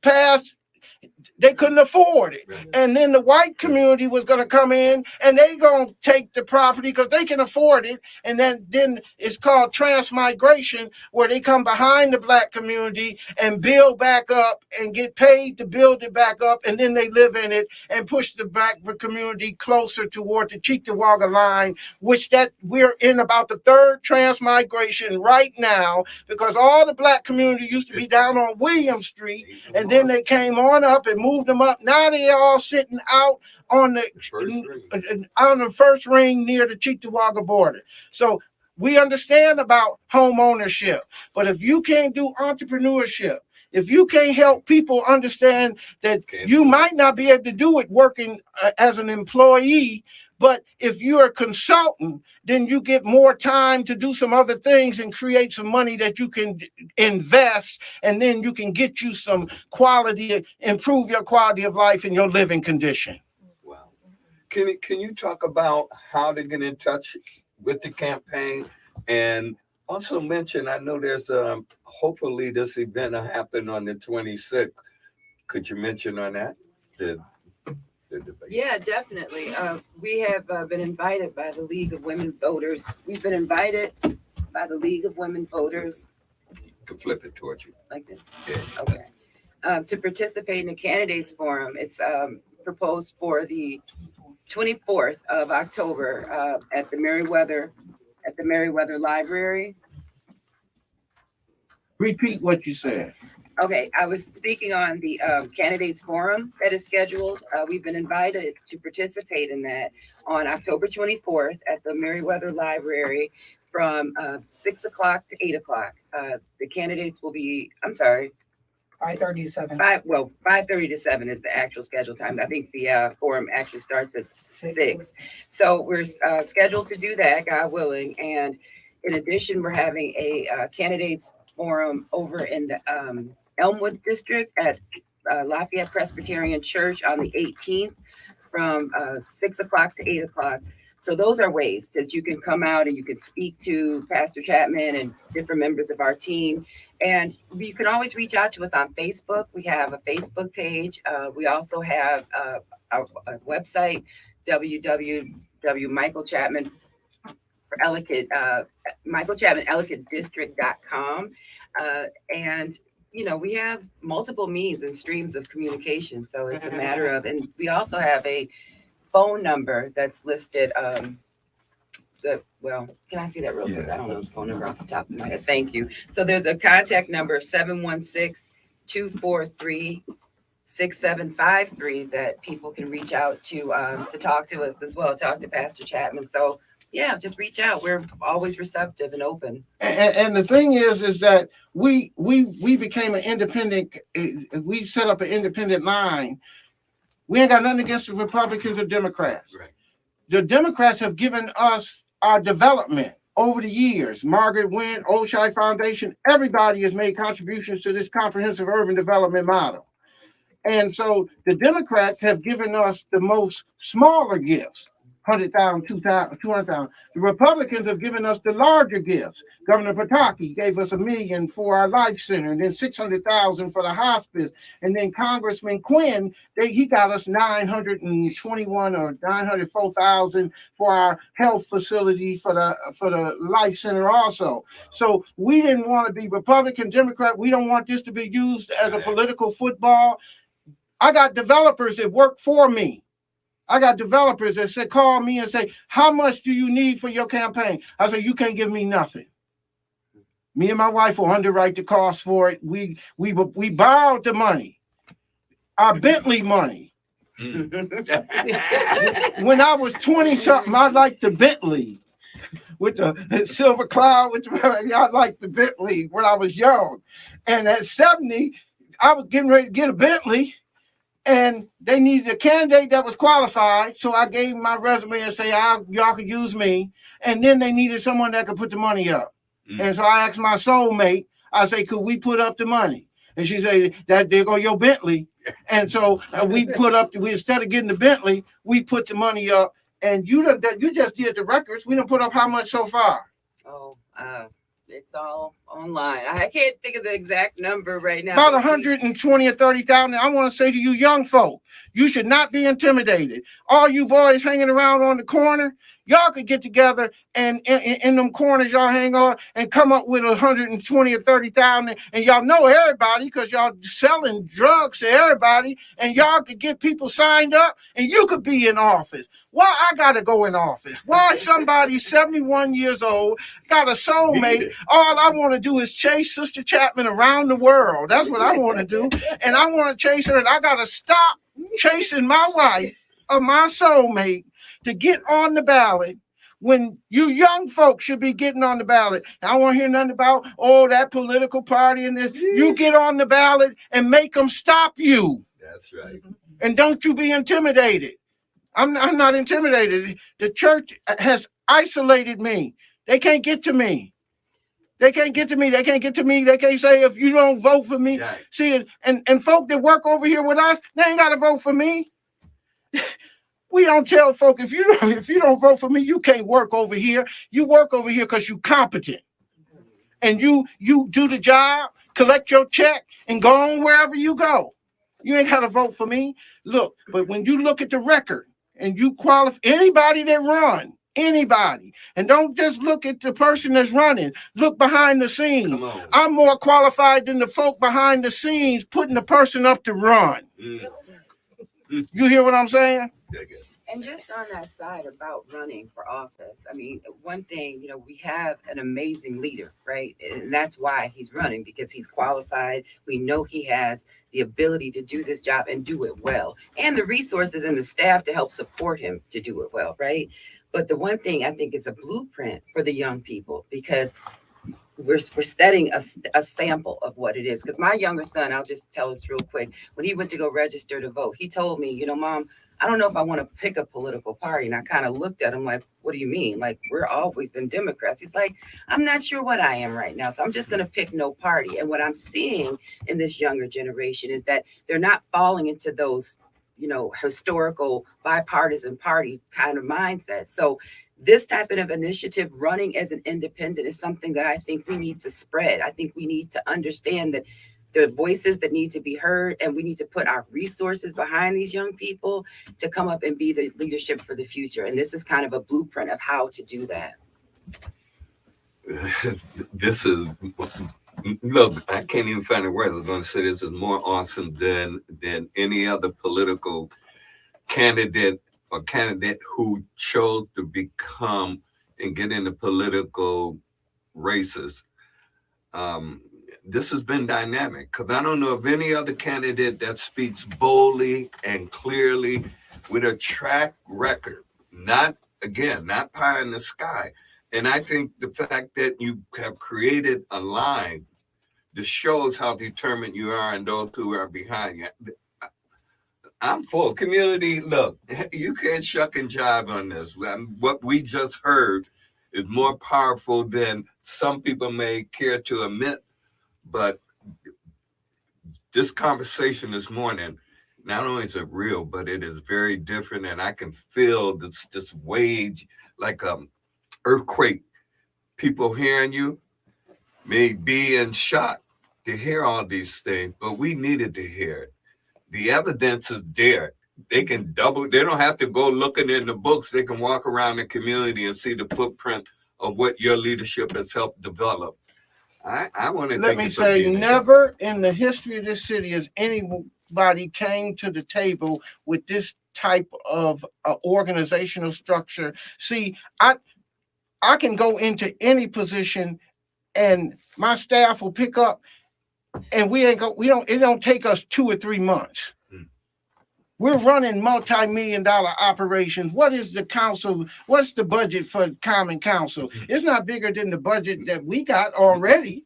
afford it. And then the white community was going to come in and they going to take the property because they can afford it. And then it's called transmigration, where they come behind the black community and build back up and get paid to build it back up. And then they live in it and push the black community closer toward the Cheektowaga line, which that we're in about the 3rd transmigration right now, because all the black community used to be down on William Street. And then they came on up and and moved them up. Now they all sitting out on the first ring near the Cheektowaga border. So we understand about home ownership, but if you can't do entrepreneurship, if you can't help people understand that you might not be able to do it working as an employee, but if you're a consultant, then you get more time to do some other things and create some money that you can invest, and then you can get you some quality, improve your quality of life and your living condition. Wow. Can you talk about how to get in touch with the campaign? And also mention, I know there's hopefully this event will happen on the 26th. Could you mention on that? The debate? Yeah, definitely. We have been invited by the League of Women Voters. We've been invited by the League of Women Voters. You can flip it towards you. Like this? Yeah. Okay. To participate in the candidates forum. It's proposed for the 24th of October at the Meriwether Library. Repeat what you said. Okay, I was speaking on the candidates forum that is scheduled. We've been invited to participate in that on October 24th at the Meriwether Library from 6 o'clock to 8 o'clock. The candidates will be, 5:30 to 7. 5:30 to 7 is the actual scheduled time. I think the forum actually starts at 6. So we're scheduled to do that, God willing. And in addition, we're having a candidates forum over in the Elmwood district at Lafayette Presbyterian Church on the 18th from 6 o'clock to 8 o'clock. So those are ways that you can come out and you can speak to Pastor Chapman and different members of our team. And you can always reach out to us on Facebook. We have a Facebook page. We also have a website, www.michaelchapman for Ellicott, michaelchapmanellicottdistrict.com. And we have multiple means and streams of communication. So it's a matter of, and we also have a phone number that's listed. Can I see that real quick? I don't know the phone number off the top of my head. Thank you. So there's a contact number 716-243-6753 that people can reach out to talk to us as well, talk to Pastor Chapman. So yeah, just reach out. We're always receptive and open. And the thing is that we became an independent. We set up an independent line. We ain't got nothing against the Republicans or Democrats. Right. The Democrats have given us our development over the years. Margaret Wynn, Oshai Foundation, everybody has made contributions to this comprehensive urban development model. And so the Democrats have given us the most smaller gifts. 100,000, 200,000, 200,000. The Republicans have given us the larger gifts. Governor Pataki gave us $1 million for our life center, and then 600,000 for the hospice. And then Congressman Quinn, he got us 921 or 904,000 for our health facility for the life center also. So we didn't want to be Republican, Democrat. We don't want this to be used as a political football. I got developers that work for me. I got developers that call me and say, how much do you need for your campaign? I say, you can't give me nothing. Me and my wife will underwrite the cost for it. We borrowed the money, our Bentley money. When I was 20 something, I liked the Bentley with the silver cloud. I liked the Bentley when I was young. And at 70, I was getting ready to get a Bentley. And they needed a candidate that was qualified. So I gave my resume and say, y'all could use me. And then they needed someone that could put the money up. And so I asked my soulmate, I say, could we put up the money? And she said, there go your Bentley. And so we instead of getting the Bentley, we put the money up. And you just did the records. We done put up how much so far? It's all online. I can't think of the exact number right now. About 120 or 30,000. I want to say to you young folk, you should not be intimidated. All you boys hanging around on the corner, y'all could get together and in them corners y'all hang on and come up with 120 or 30,000. And y'all know everybody because y'all selling drugs to everybody. And y'all could get people signed up and you could be in office. Why I got to go in office? Why somebody 71 years old got a soulmate? All I want to do is chase Sister Chapman around the world. That's what I want to do. And I want to chase her, and I got to stop chasing my wife or my soulmate to get on the ballot when you young folks should be getting on the ballot. I don't want to hear nothing about, oh, that political party and this. You get on the ballot and make them stop you. That's right. And don't you be intimidated. I'm not intimidated. The church has isolated me. They can't get to me. They can't get to me. They can't get to me. They can't say, if you don't vote for me. Yeah. See, and folk that work over here with us, they ain't got to vote for me. We don't tell folk, if you don't vote for me, you can't work over here. You work over here because you competent. And you do the job, collect your check, and go on wherever you go. You ain't got to vote for me. Look, but when you look at the record and you qualify anybody that run, anybody, and don't just look at the person that's running, look behind the scenes. I'm more qualified than the folk behind the scenes putting the person up to run. You hear what I'm saying? And just on that side about running for office, I mean, one thing, you know, we have an amazing leader, right? And that's why he's running, because he's qualified. We know he has the ability to do this job and do it well, and the resources and the staff to help support him to do it well, right? But the one thing I think is a blueprint for the young people, because we're setting a sample of what it is. Because my younger son, I'll just tell us real quick, when he went to go register to vote, he told me, you know, Mom, I don't know if I want to pick a political party. And I kind of looked at him like, what do you mean? Like, we're always been Democrats. He's like, I'm not sure what I am right now. So I'm just going to pick no party. And what I'm seeing in this younger generation is that they're not falling into those, you know, historical bipartisan party kind of mindset. So this type of initiative, running as an independent, is something that I think we need to spread. I think we need to understand that there are voices that need to be heard, and we need to put our resources behind these young people to come up and be the leadership for the future. And this is kind of a blueprint of how to do that. This is, look, I can't even find a word. I was going to say this is more awesome than any other political candidate or candidate who chose to become and get into political races. This has been dynamic, because I don't know of any other candidate that speaks boldly and clearly with a track record, not pie in the sky. And I think the fact that you have created a line that shows how determined you are and those who are behind you. I'm for community. Look, you can't shuck and jive on this. What we just heard is more powerful than some people may care to admit. But this conversation this morning, not only is it real, but it is very different. And I can feel this wave like an earthquake. People hearing you may be in shock to hear all these things, but we needed to hear it. The evidence is there. They can they don't have to go looking in the books. They can walk around the community and see the footprint of what your leadership has helped develop. I want to let me say, never in the history of this city has anybody came to the table with this type of organizational structure. See, I can go into any position and my staff will pick up, and it don't take us 2 or 3 months. We're running multi-million-dollar operations. What is the council? What's the budget for Common Council? It's not bigger than the budget that we got already.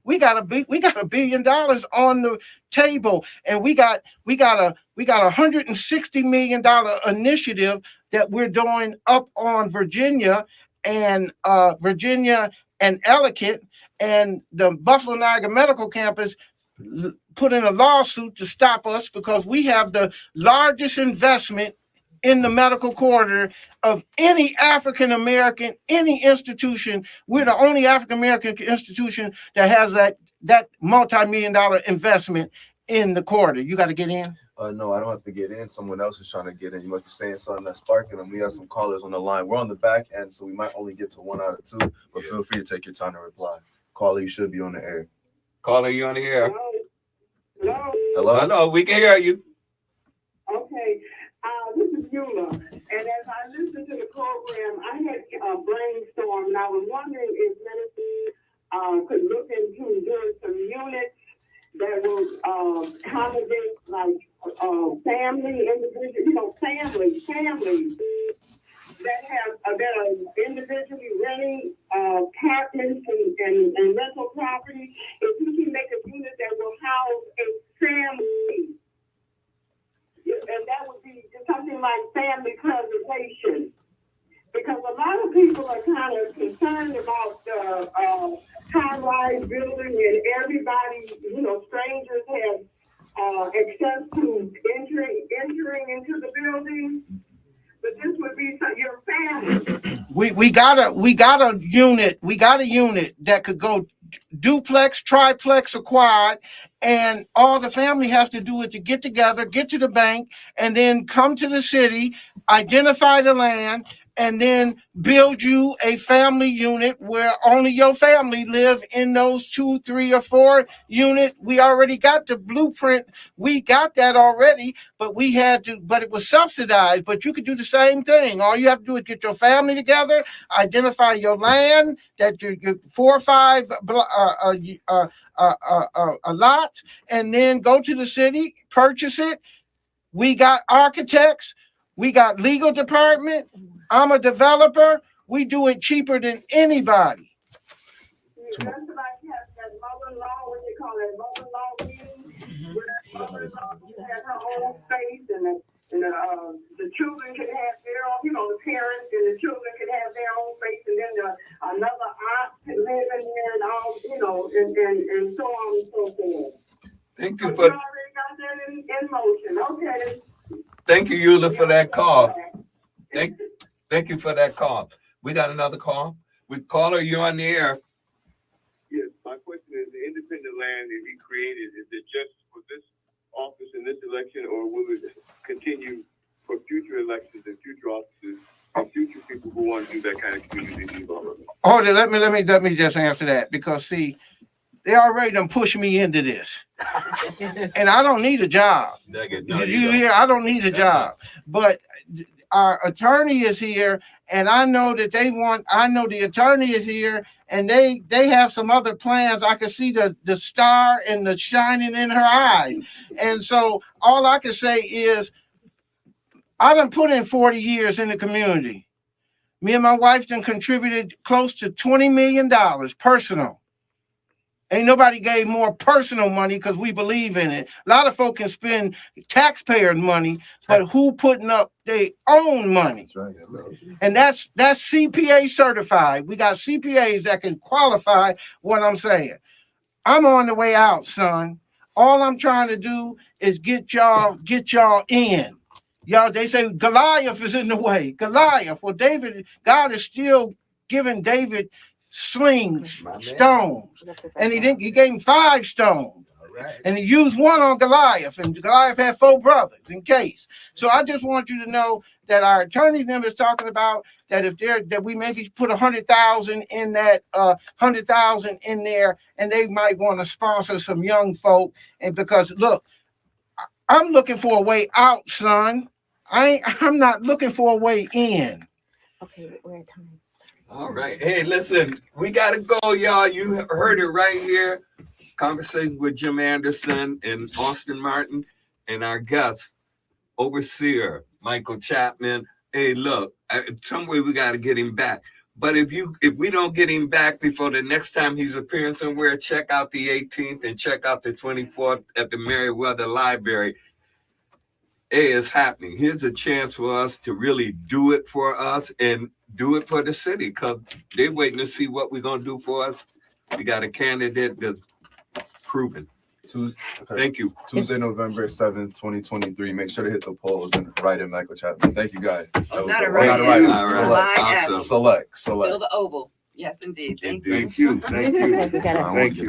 We got $1 billion on the table, and we got a $160 million initiative that we're doing up on Virginia and Ellicott, and the Buffalo Niagara Medical Campus put in a lawsuit to stop us because we have the largest investment in the medical corridor of any African American, any institution. We're the only African American institution that has that multi-million-dollar investment in the corridor. You got to get in? No, I don't have to get in. Someone else is trying to get in. You must be saying something that's sparking them. We have some callers on the line. We're on the back end, so we might only get to 1 out of 2, but feel free to take your time to reply. Caller, you should be on the air. Caller, you on the air? Hello? We can hear you. Okay, this is Eula, and as I listened to the program, I had a brainstorm, and I was wondering if ministers could look into units that will accommodate like family, individual, families that are individually renting apartments and rental property. If we can make a unit that will house a family, and that would be something like family preservation. Because a lot of people are kind of concerned about the high-rise building, and everybody, strangers have access to entering into the building. But this would be your family. We got a unit that could go duplex, triplex, or quad, and all the family has to do is to get together, get to the bank, and then come to the city, identify the land, and then build you a family unit where only your family live in those 2, 3, or 4 units. We already got the blueprint. We got that already, but it was subsidized. But you could do the same thing. All you have to do is get your family together, identify your land, that you're 4 or 5 a lot, and then go to the city, purchase it. We got architects. We got legal department. I'm a developer. We do it cheaper than anybody. That's like that mother-in-law, what they call it, mother-in-law meeting, where that mother-in-law has her own space, and the children can have their own, the parents and the children can have their own space, and then another aunt can live in there, and all, and so on and so forth. Thank you You for already got that in motion. Okay. thank you, Eula, for that call. Thank you for that call. We got another call. Caller, you're on the air. Yes, my question is, the independent land that he created, is it just for this office and this election, or will it continue for future elections and future offices and future people who want to do that kind of community development? Hold it. Let me just answer that, because see, they already done pushed me into this, and I don't need a job. Did you hear? I don't need a job, but our attorney is here, and I know that I know the attorney is here, and they have some other plans. I can see the star and the shining in her eyes. And so all I can say is I done put in 40 years in the community. Me and my wife done contributed close to $20 million personal. Ain't nobody gave more personal money because we believe in it. A lot of folk can spend taxpayer money, but who putting up their own money? And that's CPA certified. We got CPAs that can qualify what I'm saying. I'm on the way out, son. All I'm trying to do is get y'all in. Y'all, they say Goliath is in the way. Goliath. Well, God is still giving David slings, stones, and he gave him 5 stones, and he used 1 on Goliath, and Goliath had 4 brothers in case. So I just want you to know that our attorney member is talking about that we maybe put 100,000 in that 100,000 in there, and they might want to sponsor some young folk. And because look, I'm looking for a way out, son. I'm not looking for a way in. Okay, we're at time. All right. Hey, listen, we got to go, y'all. You heard it right here. Conversation with Jim Anderson and Austin Martin, and our guest, Overseer Michael Chapman. Hey, look, some way we got to get him back. But if we don't get him back before the next time he's appearing somewhere, check out the 18th and check out the 24th at the Meriwether Library. Hey, it's happening. Here's a chance for us to really do it for us and do it for the city, because they're waiting to see what we're going to do for us. We got a candidate that's proven. Thank you. Tuesday, November 7th, 2023. Make sure to hit the polls and write in Michael Chapman. Thank you, guys. Not a right. Select. Fill the oval. Yes, indeed. Thank you. Thank you. Thank you.